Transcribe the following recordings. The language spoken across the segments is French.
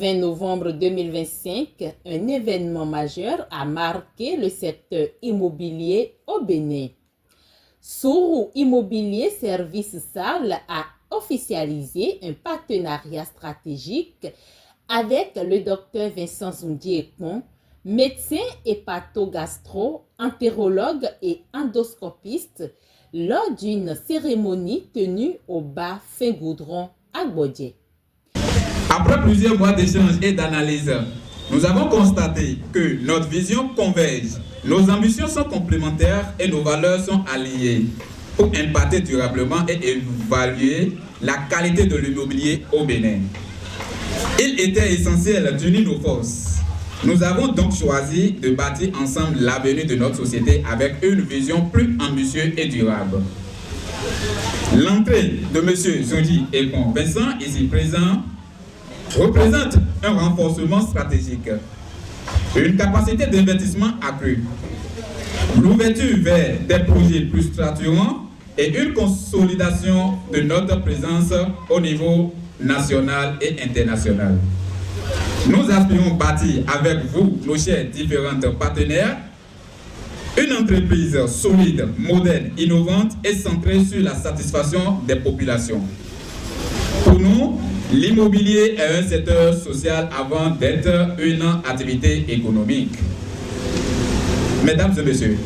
20 novembre 2025, un événement majeur a marqué le secteur immobilier au Bénin. Sourou Immobilier Service Sarl a officialisé un partenariat stratégique avec le docteur Vincent Zoundi Ekpon, médecin hépatogastro, entérologue et endoscopiste, lors d'une cérémonie tenue au bar Fin-Goudron à Bodje. Après plusieurs mois d'échanges et d'analyse, nous avons constaté que notre vision converge, nos ambitions sont complémentaires et nos valeurs sont alliées pour impacter durablement et évaluer la qualité de l'immobilier au Bénin. Il était essentiel d'unir nos forces. Nous avons donc choisi de bâtir ensemble l'avenir de notre société avec une vision plus ambitieuse et durable. L'entrée de M. Zoundi Ekpon Vincent, ici présent, représente un renforcement stratégique, une capacité d'investissement accrue, l'ouverture vers des projets plus structurants et une consolidation de notre présence au niveau national et international. Nous aspirons bâtir avec vous, nos chers différents partenaires, une entreprise solide, moderne, innovante et centrée sur la satisfaction des populations. Pour nous, l'immobilier est un secteur social avant d'être une activité économique. Mesdames et messieurs,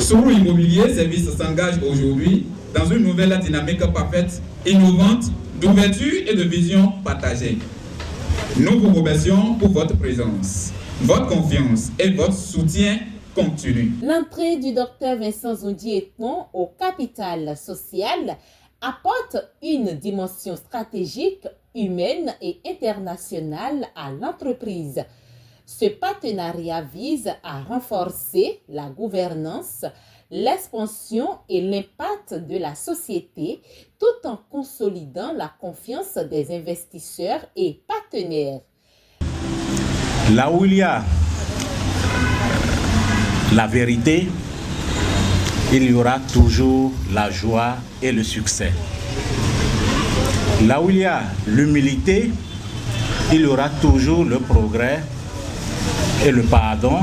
Sourou Immobilier Service s'engage aujourd'hui dans une nouvelle dynamique parfaite, innovante, d'ouverture et de vision partagée. Nous vous remercions pour votre présence, votre confiance et votre soutien continu. L'entrée du docteur Vincent Zoundi Ekpon au capital social apporte une dimension stratégique, humaine et internationale à l'entreprise. Ce partenariat vise à renforcer la gouvernance, l'expansion et l'impact de la société tout en consolidant la confiance des investisseurs et partenaires. Là où il y a la vérité, il y aura toujours la joie et le succès. Là où il y a l'humilité, il y aura toujours le progrès et le pardon.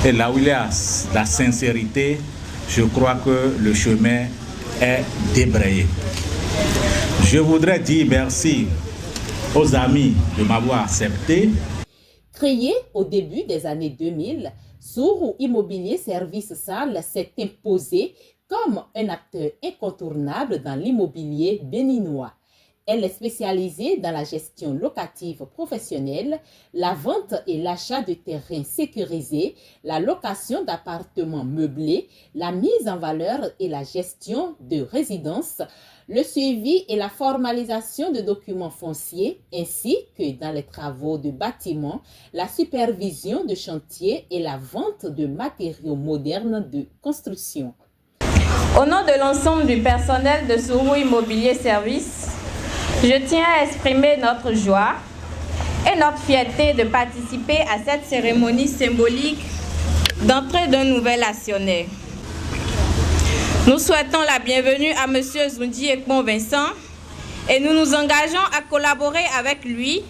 Et là où il y a la sincérité, je crois que le chemin est débrayé. Je voudrais dire merci aux amis de m'avoir accepté. Créé au début des années 2000, Sourou Immobilier Service Sarl s'est imposé comme un acteur incontournable dans l'immobilier béninois. Elle est spécialisée dans la gestion locative professionnelle, la vente et l'achat de terrains sécurisés, la location d'appartements meublés, la mise en valeur et la gestion de résidences, le suivi et la formalisation de documents fonciers, ainsi que dans les travaux de bâtiments, la supervision de chantiers et la vente de matériaux modernes de construction. Au nom de l'ensemble du personnel de Sourou Immobilier Service, je tiens à exprimer notre joie et notre fierté de participer à cette cérémonie symbolique d'entrée d'un nouvel actionnaire. Nous souhaitons la bienvenue à M. Zoundi Ekpon Vincent et nous nous engageons à collaborer avec lui.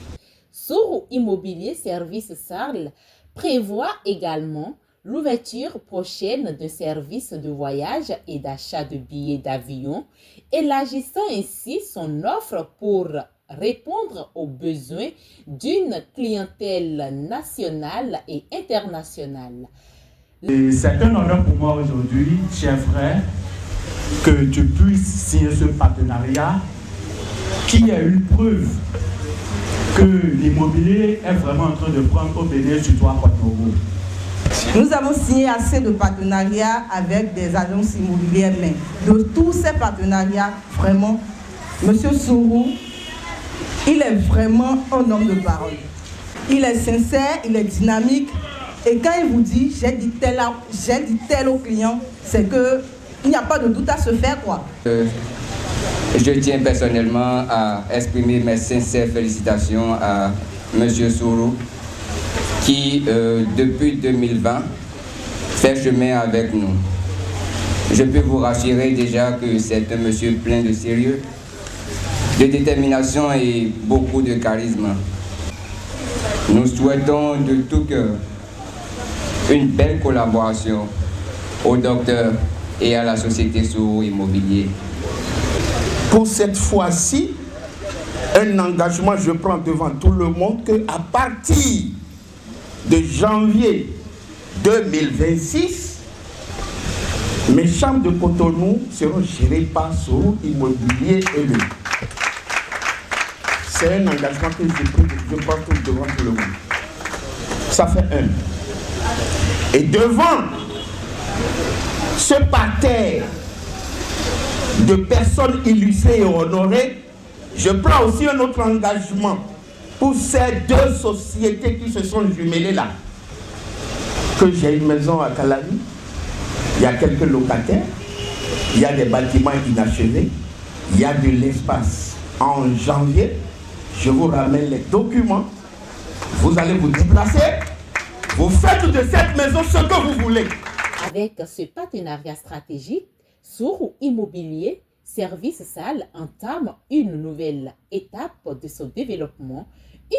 Sourou Immobilier Service Sarl prévoit également l'ouverture prochaine de services de voyage et d'achat de billets d'avion, élargissant ainsi son offre pour répondre aux besoins d'une clientèle nationale et internationale. C'est un honneur pour moi aujourd'hui, chers frères, que tu puisses signer ce partenariat qui est une preuve que l'immobilier est vraiment en train de prendre au Bénin sur toi, Côte-Novo. Nous avons signé assez de partenariats avec des agences immobilières, mais de tous ces partenariats, vraiment, M. Sourou, il est vraiment un homme de parole. Il est sincère, il est dynamique, et quand il vous dit j'ai dit tel au client, c'est qu'il n'y a pas de doute à se faire, quoi. Je tiens personnellement à exprimer mes sincères félicitations à M. Sourou, qui, depuis 2020, fait chemin avec nous. Je peux vous rassurer déjà que c'est un monsieur plein de sérieux, de détermination et beaucoup de charisme. Nous souhaitons de tout cœur une belle collaboration au docteur et à la société Sourou Immobilier. Pour cette fois-ci, un engagement, je prends devant tout le monde qu'à partir de janvier 2026, mes chambres de Cotonou seront gérées par Sourou Immobilier élu. C'est un engagement que j'ai pris, je prends tout devant tout le monde. Ça fait un. Et devant ce parterre de personnes illustrées et honorées, je prends aussi un autre engagement pour ces deux sociétés qui se sont jumelées là. Que j'ai une maison à Calami, il y a quelques locataires, il y a des bâtiments inachevés, il y a de l'espace. En janvier, je vous ramène les documents, vous allez vous déplacer, vous faites de cette maison ce que vous voulez. Avec ce partenariat stratégique, Sourou Immobilier Service Salle entame une nouvelle étape de son développement,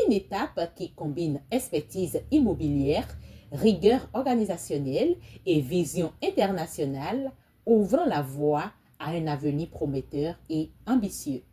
une étape qui combine expertise immobilière, rigueur organisationnelle et vision internationale, ouvrant la voie à un avenir prometteur et ambitieux.